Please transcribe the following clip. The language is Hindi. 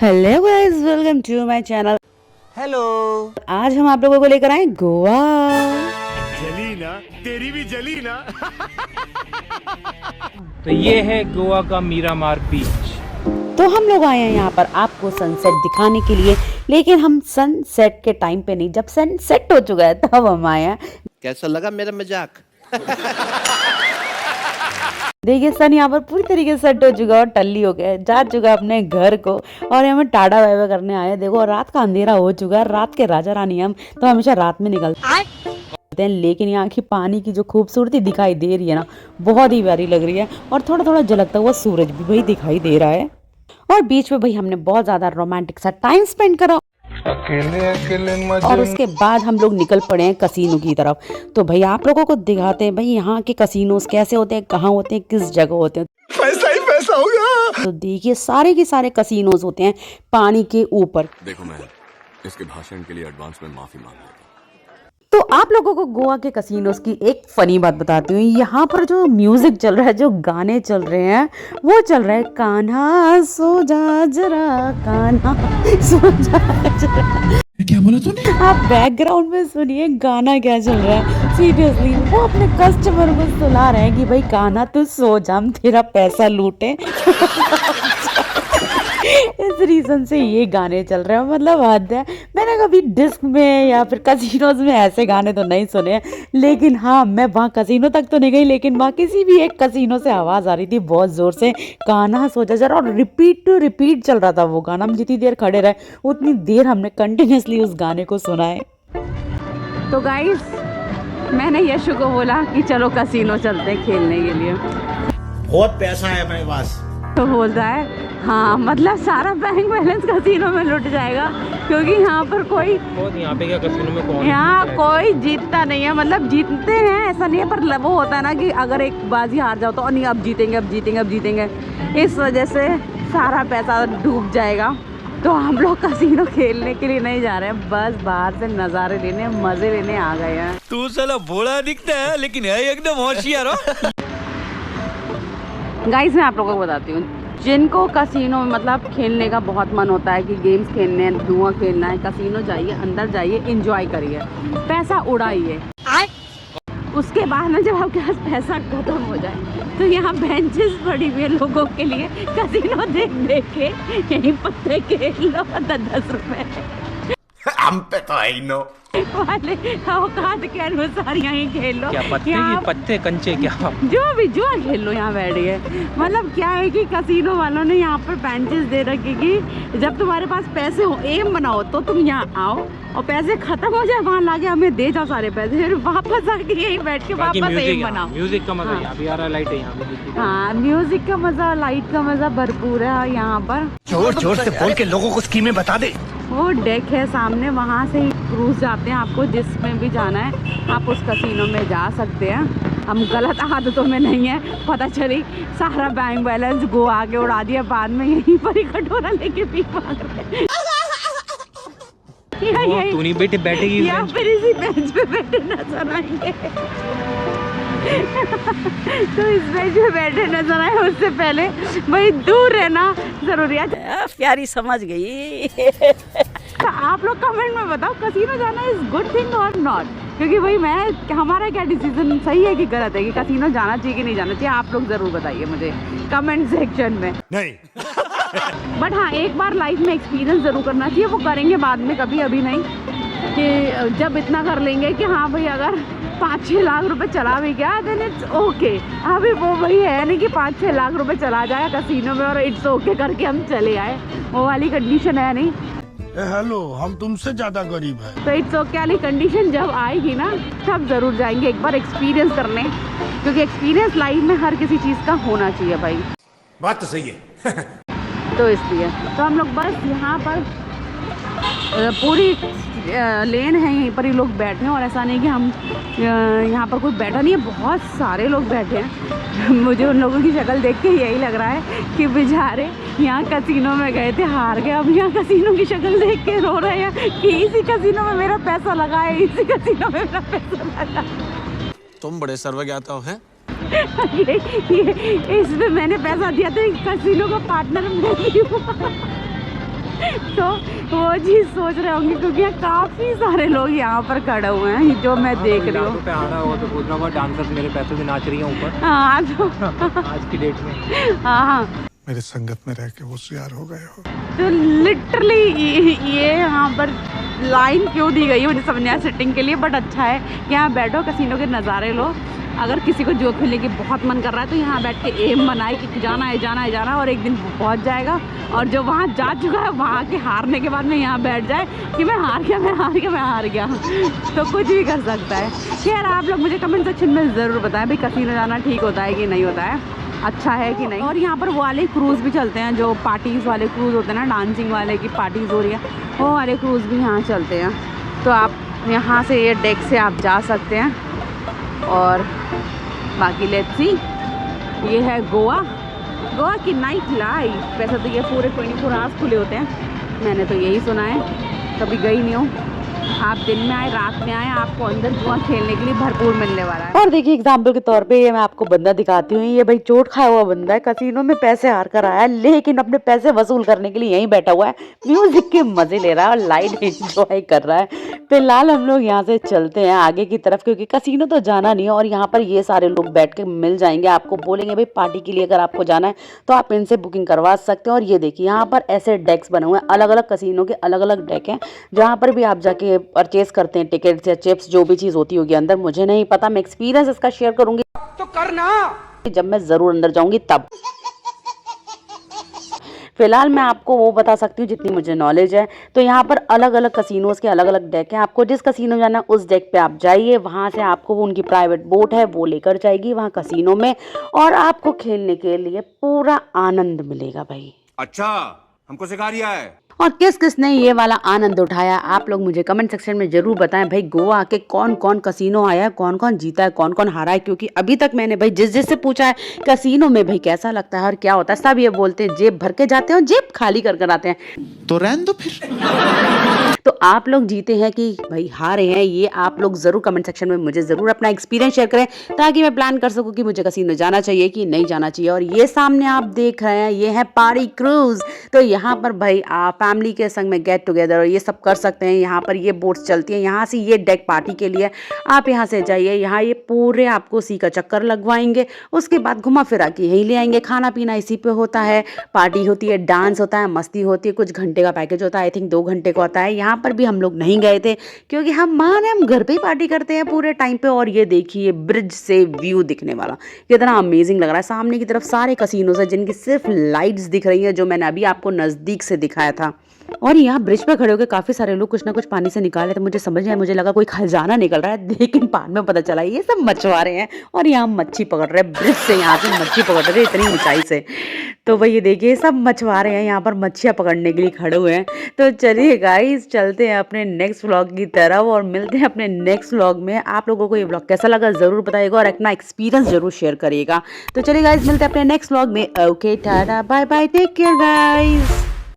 Hello guys, welcome to my channel. Hello. आज हम आप लोगों को लेकर आए गोवा। जली ना, तेरी भी जली ना। तो ये है गोवा का मीरामार बीच। तो हम लोग आए हैं यहाँ पर आपको सनसेट दिखाने के लिए, लेकिन हम सनसेट के टाइम पे नहीं, जब सनसेट हो चुका है तब हम आए हैं। कैसा लगा मेरा मजाक? देखिए सन यहाँ पर पूरी तरीके से सेट हो चुका है और टल्ली हो गया है, जा चुका है अपने घर को और हमें टाटा बाय बाय करने आए हैं। देखो रात का अंधेरा हो चुका है, रात के राजा रानी हम तो हमेशा रात में निकलते हैं, लेकिन यहाँ की पानी की जो खूबसूरती दिखाई दे रही है ना, बहुत ही प्यारी लग रही है। और थोड़ा थोड़ा झलकता हुआ सूरज भी भाई दिखाई दे रहा है। और बीच में भाई हमने बहुत ज्यादा रोमांटिक सा टाइम स्पेंड करा। अकेले और उसके बाद हम लोग निकल पड़े हैं कसीनो की तरफ। तो भाई आप लोगों को दिखाते हैं भाई यहाँ के कसीनोस कैसे होते हैं, कहाँ होते हैं, किस जगह होते हैं। पैसा ही पैसा होगा। तो देखिए सारे के सारे कसीनोस होते हैं पानी के ऊपर। देखो मैं इसके भाषण के लिए एडवांस में माफी मांग रहा हूं। तो आप लोगों को गोवा के कसीनोस की एक फनी बात बताती हूँ। यहाँ पर जो म्यूजिक चल रहा है, जो गाने चल रहे हैं, वो चल रहा है कान्हा सो जा जरा, कान्हा सो जा जरा। क्या बोला तूने? आप बैकग्राउंड में सुनिए गाना क्या चल रहा है। सीरियसली वो अपने कस्टमर को सुला रहे हैं कि भाई कान्हा तू सो जा, हम तेरा पैसा लूटे। इस रीजन से ये गाने चल रहे हैं, मतलब हद है। मैंने कभी डिस्क में या फिर कसिनोज में ऐसे गाने तो नहीं सुने, लेकिन हाँ मैं वहाँ कसिनो तक तो नहीं गई, लेकिन वहाँ किसी भी एक कसिनो से आवाज़ आ रही थी बहुत ज़ोर से, कान्हा सोचा जरा, और रिपीट टू रिपीट चल रहा था वो गाना। हम जितनी देर खड़े रहे उतनी देर हमने कंटिन्यूसली उस गाने को सुना है। तो गाइस मैंने यशु को बोला कि चलो कसिनो चलते हैं खेलने के लिए। बहुत पैसा है मेरे पास। तो बोलता है हाँ, मतलब सारा बैंक बैलेंस कसीनो में लुट जाएगा, क्योंकि यहाँ पर कोई बहुत यहाँ पे क्या कसिनो में कौन यहाँ जीतता है? कोई जीतता नहीं है। मतलब जीतते हैं ऐसा नहीं है, पर वो होता है ना कि अगर एक बाजी हार जाओ तो नहीं अब जीतेंगे, अब जीतेंगे, अब जीतेंगे, इस वजह से सारा पैसा डूब जाएगा। तो हम लोग कसीनो खेलने के लिए नहीं जा रहे हैं, बस बाहर से नज़ारे लेने, मज़े लेने आ गए हैं। तू साला भोला दिखता है लेकिन है एकदम होशियार हो। गाइस मैं आप लोगों को बताती हूँ, जिनको कसीनो में मतलब खेलने का बहुत मन होता है कि गेम्स खेलने हैं, जुआ खेलना है, कसीनो जाइए, अंदर जाइए, एंजॉय करिए, पैसा उड़ाइए। उसके बाद में जब आपके पास पैसा खत्म हो जाए तो यहाँ बेंचेस पड़ी हुई है लोगों के लिए, कसीनो देख देख के यहीं पत्ते खेल लो 10-10 रुपए हम पे तो है ही नो वाले औकात के अनुसार यहीं खेल लो। क्या पत्ते यहाँ की पत्ते कंचे क्या? जो भी जुआ खेल लो यहाँ बैठ गए। मतलब क्या है कि कसीनो वालों ने यहाँ पर बेंचेस दे रखी कि जब तुम्हारे पास पैसे हो, एम बनाओ, तो तुम यहाँ आओ और पैसे खत्म हो जाए वहाँ लाके हमें दे जाओ सारे पैसे, फिर वापस आके यहीं बैठ के बाकी वापस एम बनाओ। म्यूजिक का मजा हाँ। यहाँ भी आ रहा है, लाइट है यहाँ पे। हाँ म्यूजिक का मजा, लाइट का मजा भरपूर है यहाँ पर। जोर जोर से बोल के लोगों को स्कीमें बता दे। वो डेक है सामने, वहाँ से ही क्रूज जाते हैं। आपको जिसमें भी जाना है आप उस कसीनो में जा सकते हैं। हम गलत आदतों में नहीं है, पता चली सारा बैंक बैलेंस गोवा के उड़ा दिया, बाद में यहीं पर ही कटोरा लेके पी भाग रहे। तू नहीं बैठेगी या फिर इसी बेंच पे बैठे नजर आएंगे। तो इस बेंच पे बैठे नजर आए, उससे पहले भाई दूर रहना जरूरी है। प्यारी समझ गई। तो आप लोग कमेंट में बताओ कसीनो जाना इज गुड थिंग और नॉट, क्योंकि भाई हमारा क्या डिसीजन सही है कि गलत है, कि कसीनो जाना चाहिए कि नहीं जाना चाहिए, आप लोग जरूर बताइए मुझे कमेंट सेक्शन में। नहीं। बट हाँ एक बार लाइफ में एक्सपीरियंस जरूर करना चाहिए, वो करेंगे बाद में, कभी अभी नहीं, कि जब इतना कर लेंगे कि हाँ भाई अगर 5-6 लाख रुपए चला भी गया देन इट्स ओके। अभी वो वही है नहीं कि 5-6 लाख रुपए चला जाए कसीनो में और इट्स ओके करके हम चले आए, वो वाली कंडीशन है नहीं। हेलो, हम तुमसे ज्यादा गरीब हैं। तो इट्स ओके वाली कंडीशन जब आएगी ना, तब ज़रूर जाएंगे एक बार एक्सपीरियंस करने, क्योंकि एक्सपीरियंस लाइफ में हर किसी चीज़ का होना चाहिए भाई। बात तो सही है। तो इसलिए तो हम लोग बस यहाँ पर पूरी लेन है, यहीं पर ही लोग बैठे हैं, और ऐसा नहीं कि हम यहाँ पर कोई बैठा नहीं है, बहुत सारे लोग बैठे हैं। मुझे उन लोगों की शक्ल देख के यही लग रहा है कि बेचारे यहाँ कसीनो में गए थे, हार गए, अब यहाँ कसीनो की शक्ल देख के रो रहे हैं कि इसी कसीनो में मेरा पैसा लगा है, इसी कसीनो में मेरा पैसा लगा। तुम बड़े सर्वज्ञाता हो हैं? ये इसमें मैंने पैसा दिया था, कसीनो का पार्टनर मैं ही हूँ। तो वो चीज़ सोच रहे होंगे क्योंकि यहाँ काफ़ी सारे लोग यहाँ पर खड़े हुए हैं जो मैं देख रही हूँ। पे आ रहा हो तो सोच रहा हूँ डांसर्स मेरे पैसों से नाच रही हैं ऊपर हाँ तो आज की डेट में। हाँ हाँ मेरे संगत में रह के होशियार हो गए हो। तो लिटरली ये यहाँ पर लाइन क्यों दी गई है मुझे समझ नहीं आया सिटिंग के लिए, बट अच्छा है कि यहाँ बैठो कसिनो के नज़ारे लो। अगर किसी को जुआ खेलने की बहुत मन कर रहा है तो यहाँ बैठ के एम बनाए कि जाना है जाना है जाना, और एक दिन पहुँच जाएगा। और जो वहाँ जा चुका है वहाँ के हारने के बाद में यहाँ बैठ जाए कि मैं हार गया मैं हार गया मैं हार गया, तो कुछ भी कर सकता है। खैर आप लोग मुझे कमेंट सेक्शन में ज़रूर बताएं भाई कसिनो जाना ठीक होता है कि नहीं होता है, अच्छा है कि नहीं। और यहाँ पर वाले क्रूज़ भी चलते हैं जो पार्टीज़ वाले क्रूज़ होते हैं ना, डांसिंग वाले की पार्टीज़ हो रही है वो वाले क्रूज़ भी यहाँ चलते हैं। तो आप यहाँ से ये डेक से आप जा सकते हैं। और बाकी लेट्स सी, ये है गोवा, गोवा की नाइट लाइफ। वैसे तो ये पूरे 24 आवर्स खुले होते हैं, मैंने तो यही सुना है, कभी गई नहीं हूँ। आप दिन में आए रात में आए आपको अंदर जुआ खेलने के लिए भरपूर मिलने वाला है। और देखिए एग्जाम्पल के तौर पे ये मैं आपको बंदा दिखाती हूँ, ये भाई चोट खाया हुआ बंदा है, कसिनो में पैसे हार कर आया लेकिन अपने पैसे वसूल करने के लिए यहीं बैठा हुआ है, म्यूजिक के मजे ले रहा है और लाइट एंजॉय कर रहा है। फिलहाल हम लोग यहाँ से चलते हैं आगे की तरफ क्योंकि कसिनो तो जाना नहीं है। और यहाँ पर ये सारे लोग बैठ के मिल जाएंगे, आपको बोलेंगे भाई पार्टी के लिए अगर आपको जाना है तो आप इनसे बुकिंग करवा सकते हैं। और ये देखिए यहाँ पर ऐसे डेस्क बने हुए हैं, अलग अलग कसिनो के अलग अलग डेक हैं जहाँ पर भी आप जाके परचेज करते हैं टिकट्स या चिप्स जो भी चीज़ होती होगी अंदर, मुझे नहीं पता, मैं एक्सपीरियंस इसका शेयर करूंगी तो करना जब मैं ज़रूर अंदर जाऊंगी तब। फिलहाल मैं आपको वो बता सकती हूँ जितनी मुझे नॉलेज है। तो यहाँ पर अलग अलग कसिनोज के अलग अलग डेक हैं, आपको जिस कसिनो जाना है उस डेक पे आप जाइए, वहाँ से आपको वो उनकी प्राइवेट बोट है वो लेकर जाएगी वहाँ कसिनो में, और आपको खेलने के लिए पूरा आनंद मिलेगा भाई। अच्छा हमको सिखा रिया है। और किस किस ने ये वाला आनंद उठाया आप लोग मुझे कमेंट सेक्शन में जरूर बताएं भाई, गोवा आके कौन कौन कसिनो आया है, कौन कौन जीता है, कौन कौन हारा है। क्योंकि अभी तक मैंने भाई जिस जिससे पूछा है कसिनो में भाई कैसा लगता है और क्या होता है, सब ये बोलते हैं जेब भर के जाते हैं और जेब खाली कर कर आते हैं। तो रहने दो फिर। तो आप लोग जीते हैं कि भाई हारे हैं, ये आप लोग जरूर कमेंट सेक्शन में मुझे जरूर अपना एक्सपीरियंस शेयर करें ताकि मैं प्लान कर सकूं कि मुझे कसिनो जाना चाहिए कि नहीं जाना चाहिए। और ये सामने आप देख रहे हैं ये है पार्टी क्रूज, तो यहाँ पर भाई आप फैमिली के संग में गेट टुगेदर और ये सब कर सकते हैं। यहाँ पर ये बोट्स चलती हैं, यहाँ से ये डेक पार्टी के लिए आप यहाँ से जाइए, यहाँ ये पूरे आपको सी का चक्कर लगवाएंगे, उसके बाद घुमा फिरा के यहीं ले आएंगे, खाना पीना इसी पे होता है, पार्टी होती है, डांस होता है, मस्ती होती है, कुछ घंटे का पैकेज होता है, आई थिंक 2 घंटे का होता है। यहाँ पर भी हम लोग नहीं गए थे क्योंकि हम घर पे ही पार्टी करते हैं पूरे टाइम पे। और ये देखिए ब्रिज से व्यू दिखने वाला कितना अमेजिंग लग रहा है, सामने की तरफ सारे कसिनोज हैं जिनकी सिर्फ लाइट्स दिख रही है जो मैंने अभी आपको नजदीक से दिखाया था। और यहाँ ब्रिज पे खड़े होकर काफी सारे लोग कुछ ना कुछ पानी से निकाले, तो मुझे समझ आया, मुझे लगा कोई खजाना निकल रहा है, लेकिन बाद में पता चला ये सब मछुआरे हैं और यहाँ मच्छी पकड़ रहे हैं, ब्रिज से यहाँ से मच्छी पकड़ रहे हैं इतनी ऊंचाई से। तो भाई ये देखिए सब मछुआरे हैं यहाँ पर मच्छियाँ पकड़ने के लिए खड़े हुए हैं। तो चलिए गाइस चलते हैं अपने नेक्स्ट व्लॉग की तरफ और मिलते हैं अपने नेक्स्ट व्लॉग में। आप लोगों को ये व्लॉग कैसा लगा जरूर बताइएगा और अपना एक्सपीरियंस जरूर शेयर करिएगा। तो चलिए गाइस मिलते हैं अपने नेक्स्ट व्लॉग में। ओके टाटा bye bye, take care guys.